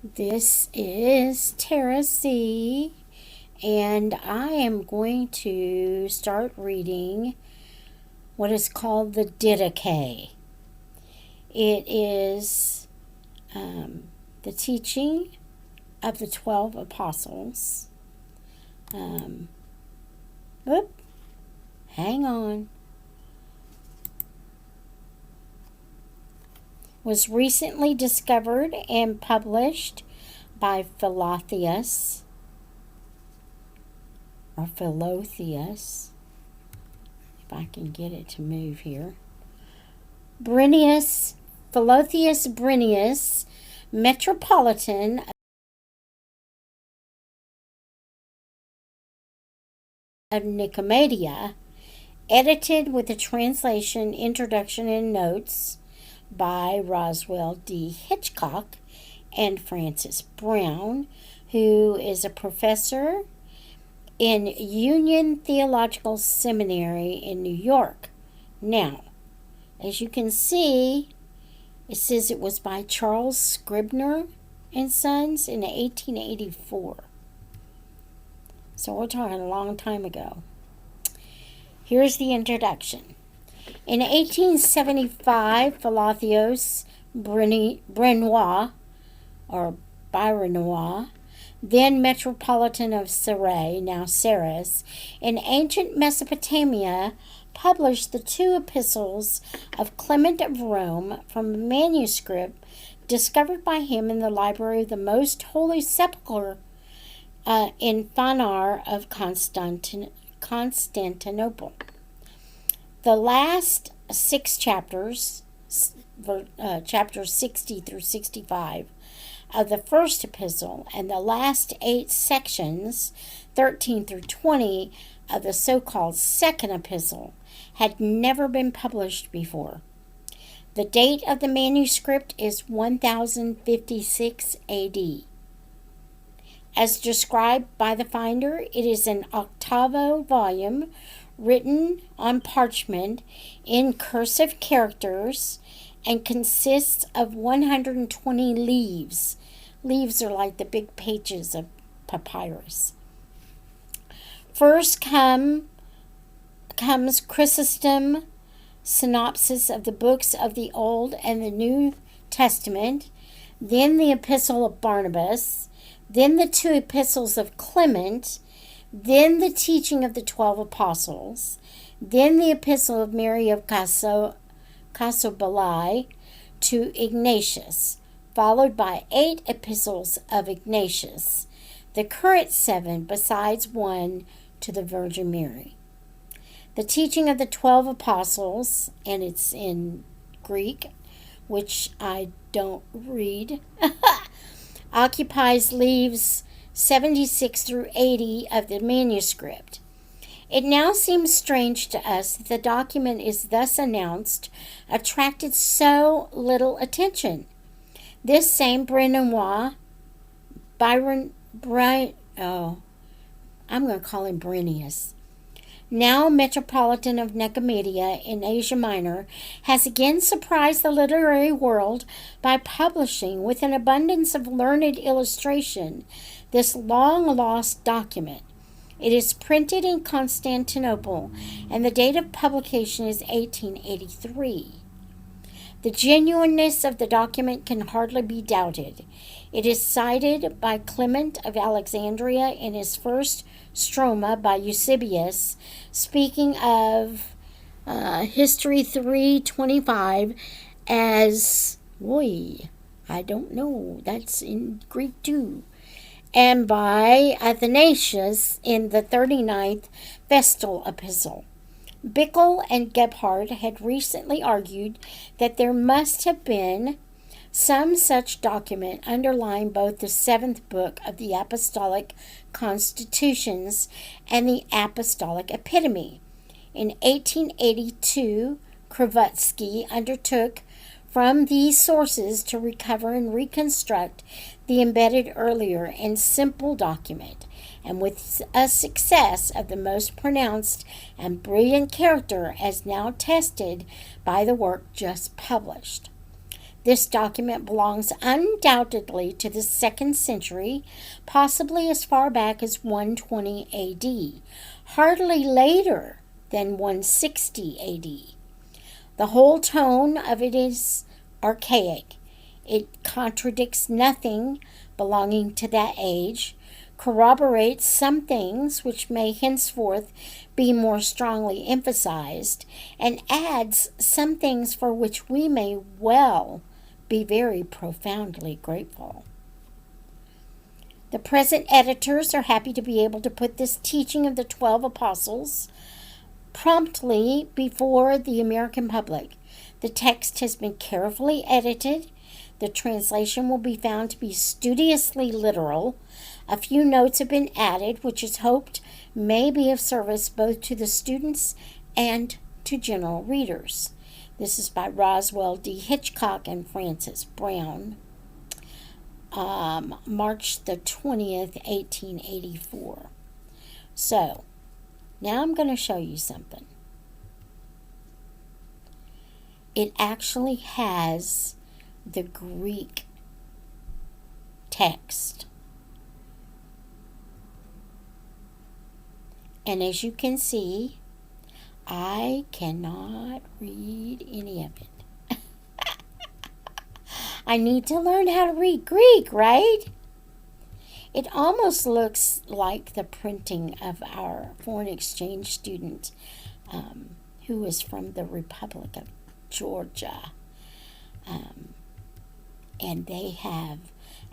This is Tara C, and I am going to start reading what is called the Didache. It is the teaching of the 12 apostles. Oop, hang on. Was recently discovered and published by Philotheus, if I can get it to move here. Philotheus Bryennius, Metropolitan of Nicomedia, edited with a translation, introduction, and notes by Roswell D. Hitchcock and Francis Brown, who is a professor in Union Theological Seminary in New York. Now, as you can see, it says it was by Charles Scribner and Sons in 1884. So we're talking a long time ago. Here's the introduction. In 1875, Philotheos Bryennius, or Bryennius, then Metropolitan of Syria, now Saras, in ancient Mesopotamia, published the two epistles of Clement of Rome from a manuscript discovered by him in the library of the Most Holy Sepulchre in Phanar of Constantinople. The last 6 chapters, chapters 60 through 65, of the first epistle, and the last 8 sections, 13 through 20, of the so-called second epistle, had never been published before. The date of the manuscript is 1056 AD. As described by the finder, it is an octavo volume written on parchment in cursive characters and consists of 120 leaves. Leaves are like the big pages of papyrus. First comes Chrysostom synopsis of the books of the Old and the New Testament, then the Epistle of Barnabas, then the 2 epistles of Clement, then the teaching of the 12 apostles, then the epistle of Mary of Casobali to Ignatius, followed by 8 epistles of Ignatius, the current 7 besides 1 to the Virgin Mary. The teaching of the 12 apostles, and it's in Greek, which I don't read, occupies leaves 76 through 80 of the manuscript. It now seems strange to us that the document is thus announced attracted so little attention. This same I'm going to call him Bryennius, now Metropolitan of Nicomedia in Asia Minor, has again surprised the literary world by publishing, with an abundance of learned illustration, this long-lost document. It is printed in Constantinople, and the date of publication is 1883. The genuineness of the document can hardly be doubted. It is cited by Clement of Alexandria in his first Stroma by Eusebius, speaking of History 3:25 as, I don't know, that's in Greek too, and by Athanasius in the 39th Vestal Epistle. Bickel and Gebhardt had recently argued that there must have been some such document underlying both the 7th book of the Apostolic Constitutions and the Apostolic Epitome. In 1882, Kravatsky undertook from these sources to recover and reconstruct the embedded earlier and simple document, and with a success of the most pronounced and brilliant character as now tested by the work just published. This document belongs undoubtedly to the 2nd century, possibly as far back as 120 AD, hardly later than 160 AD. The whole tone of it is archaic. It contradicts nothing belonging to that age, corroborates some things which may henceforth be more strongly emphasized, and adds some things for which we may well be very profoundly grateful. The present editors are happy to be able to put this teaching of the 12 apostles promptly before the American public. The text has been carefully edited. The translation will be found to be studiously literal. A few notes have been added, which is hoped may be of service both to the students and to general readers. This is by Roswell D. Hitchcock and Francis Brown, March the 20th, 1884. So, now I'm going to show you something. It actually has the Greek text. And as you can see, I cannot read any of it. I need to learn how to read Greek, right? It almost looks like the printing of our foreign exchange student who is from the Republic of Georgia. And they have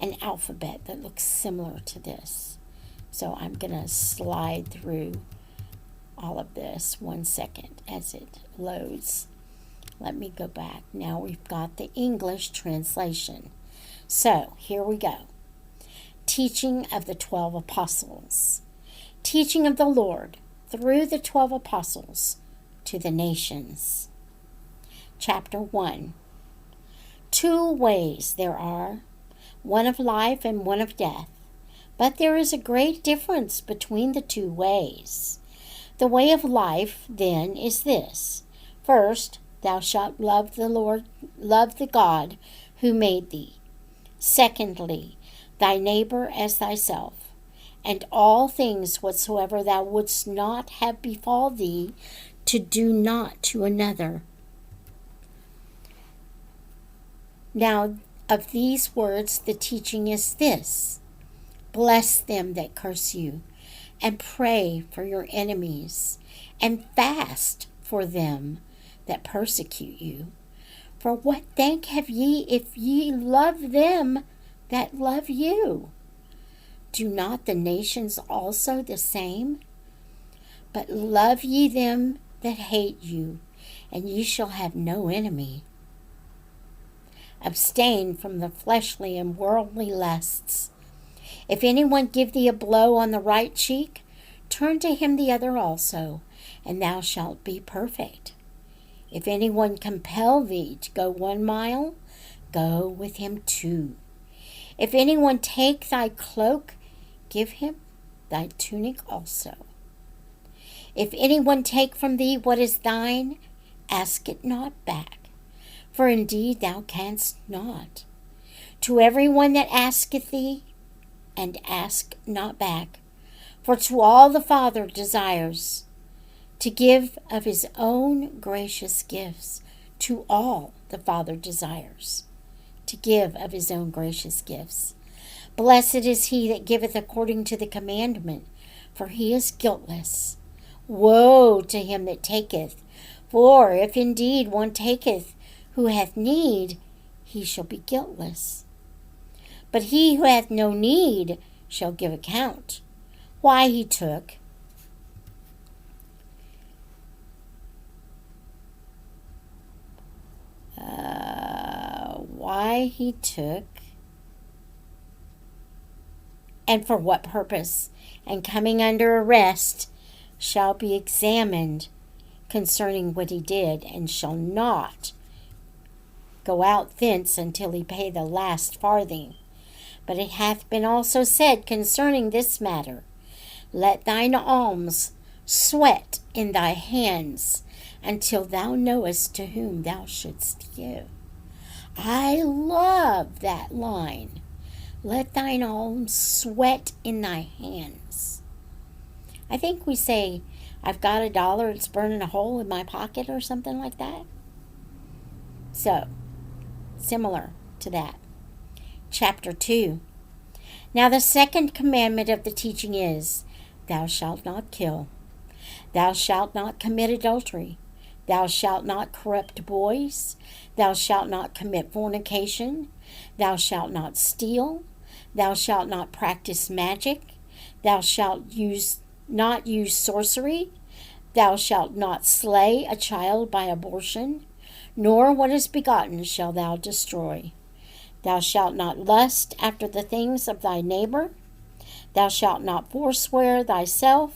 an alphabet that looks similar to this. So I'm going to slide through all of this 1 second as it loads. Let me go back. Now we've got the English translation. So here we go. Teaching of the 12 apostles. Teaching of the Lord through the 12 apostles to the nations. Chapter 1. 2 ways there are, one of life and one of death. But there is a great difference between the 2 ways. The way of life, then, is this. First, thou shalt love the Lord, love the God who made thee. Secondly, thy neighbor as thyself. And all things whatsoever thou wouldst not have befall thee, to do not to another. Now, of these words the teaching is this. Bless them that curse you, and pray for your enemies, and fast for them that persecute you. For what thank have ye if ye love them that love you? Do not the nations also the same? But love ye them that hate you, and ye shall have no enemy. Abstain from the fleshly and worldly lusts. If anyone give thee a blow on the right cheek, turn to him the other also, and thou shalt be perfect. If anyone compel thee to go 1 mile, go with him 2. If anyone take thy cloak, give him thy tunic also. If anyone take from thee what is thine, ask it not back, for indeed thou canst not. To every one that asketh thee, and ask not back, for to all the Father desires to give of his own gracious gifts. To all the Father desires to give of his own gracious gifts. Blessed is he that giveth according to the commandment, for he is guiltless. Woe to him that taketh, for if indeed one taketh who hath need, he shall be guiltless. But he who hath no need shall give account why he took. And for what purpose, and coming under arrest, shall be examined concerning what he did, and shall not go out thence until he pay the last farthing. But it hath been also said concerning this matter, let thine alms sweat in thy hands until thou knowest to whom thou shouldst give. I love that line. Let thine own sweat in thy hands. I think we say, I've got $1, it's burning a hole in my pocket or something like that. So, similar to that. Chapter 2. Now the second commandment of the teaching is, Thou shalt not kill. Thou shalt not commit adultery. Thou shalt not corrupt boys. Thou shalt not commit fornication. Thou shalt not steal. Thou shalt not practice magic. Thou shalt not use sorcery. Thou shalt not slay a child by abortion, nor what is begotten shalt thou destroy. Thou shalt not lust after the things of thy neighbor. Thou shalt not forswear thyself.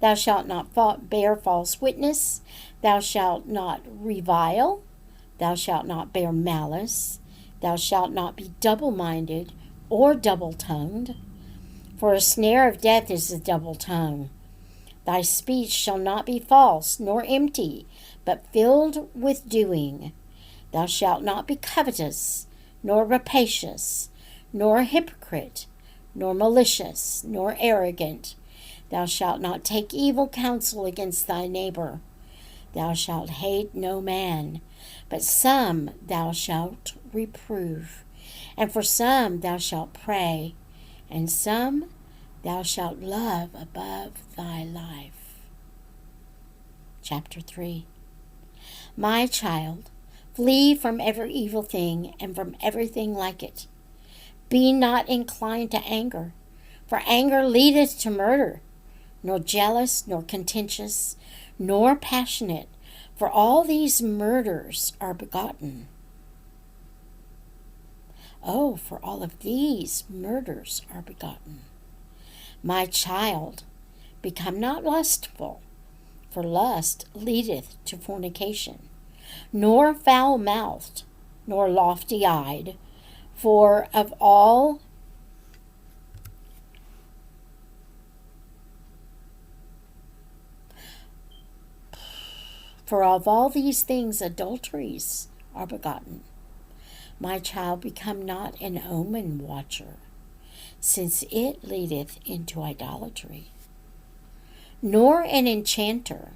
Thou shalt not bear false witness. Thou shalt not revile. Thou shalt not bear malice. Thou shalt not be double-minded or double-tongued. For a snare of death is the double tongue. Thy speech shall not be false, nor empty, but filled with doing. Thou shalt not be covetous, nor rapacious, nor a hypocrite, nor malicious, nor arrogant. Thou shalt not take evil counsel against thy neighbor. Thou shalt hate no man, but some thou shalt reprove, and for some thou shalt pray, and some thou shalt love above thy life. Chapter 3. My child, flee from every evil thing and from everything like it. Be not inclined to anger, for anger leadeth to murder, nor jealous, nor contentious, nor passionate, for all these murders are begotten. Oh, for all of these murders are begotten. My child, become not lustful, for lust leadeth to fornication, nor foul-mouthed, nor lofty-eyed, for of all these things adulteries are begotten. My child, become not an omen watcher, since it leadeth into idolatry. Nor an enchanter,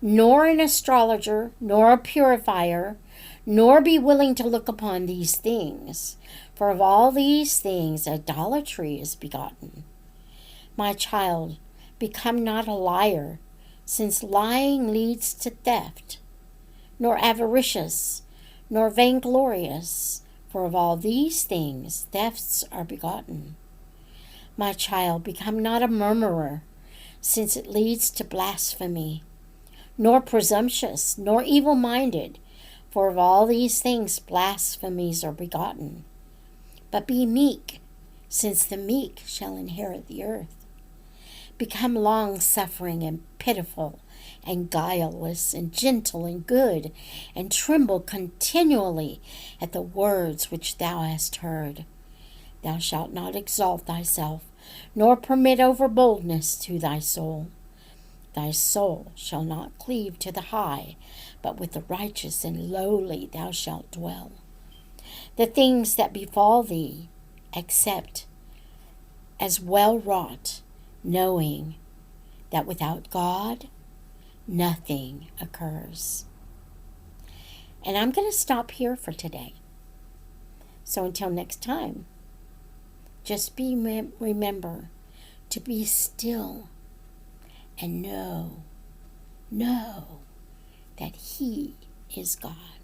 nor an astrologer, nor a purifier, nor be willing to look upon these things, for of all these things idolatry is begotten. My child, become not a liar, since lying leads to theft, nor avaricious, nor vainglorious, for of all these things thefts are begotten. My child, become not a murmurer, since it leads to blasphemy, nor presumptuous, nor evil-minded, for of all these things blasphemies are begotten. But be meek, since the meek shall inherit the earth. Become long-suffering and pitiful, and guileless, and gentle, and good, and tremble continually at the words which thou hast heard. Thou shalt not exalt thyself, nor permit overboldness to thy soul. Thy soul shall not cleave to the high, but with the righteous and lowly thou shalt dwell. The things that befall thee, accept as well wrought, knowing that without God, nothing occurs. And I'm going to stop here for today. So until next time, just remember to be still and know that He is God.